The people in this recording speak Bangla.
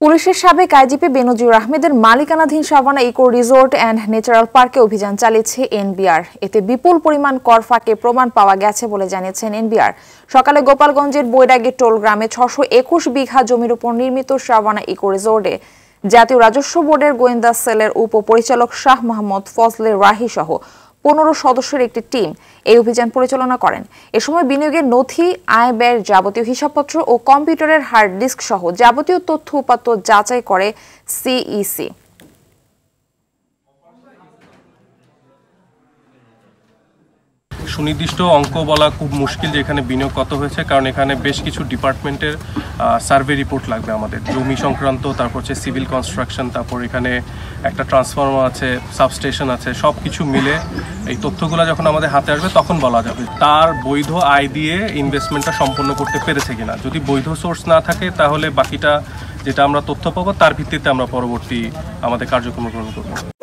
পুলিশের সাবেক আইজিপি বেনজির আহমেদের মালিকানাধীন Savanna eco resort and natural পার্কে অভিযান চালিয়েছে এনবিআর। এতে বিপুল পরিমাণ কর ফাঁকে প্রমাণ পাওয়া গেছে বলে জানিয়েছেন এনবিআর। সকালে গোপালগঞ্জের বৈরাগী টোল গ্রামে 621 বিঘা জমির উপর নির্মিত সাভানা ইকো রিসোর্টে জাতীয় রাজস্ব বোর্ডের গোয়েন্দা সেলের উপপরিচালক শাহ মোহাম্মদ ফজলে রাহি সহ 15 সদস্যের একটি টিম এই অভিযান পরিচালনা করেন। এ সময় বিনিয়োগের নথি, আয় ব্যয়ের যাবতীয় হিসাবপত্র ও কম্পিউটারের হার্ড ডিস্ক সহ যাবতীয় তথ্য উপাত্ত যাচাই করে সিইসি। সুনির্দিষ্ট অঙ্ক বলা খুব মুশকিল যে এখানে বিনিয়োগ কত হয়েছে, কারণ এখানে বেশ কিছু ডিপার্টমেন্টের সার্ভে রিপোর্ট লাগবে আমাদের, জমি সংক্রান্ত, তারপর হচ্ছে সিভিল কনস্ট্রাকশন, তারপর এখানে একটা ট্রান্সফরমার আছে, সাবস্টেশন আছে, সব কিছু মিলে এই তথ্যগুলো যখন আমাদের হাতে আসবে তখন বলা যাবে তার বৈধ আয় দিয়ে ইনভেস্টমেন্টটা সম্পন্ন করতে পেরেছে কিনা। যদি বৈধ সোর্স না থাকে তাহলে বাকিটা যেটা আমরা তথ্য পাবো তার ভিত্তিতে আমরা পরবর্তী আমাদের কার্যক্রম গ্রহণ করবো।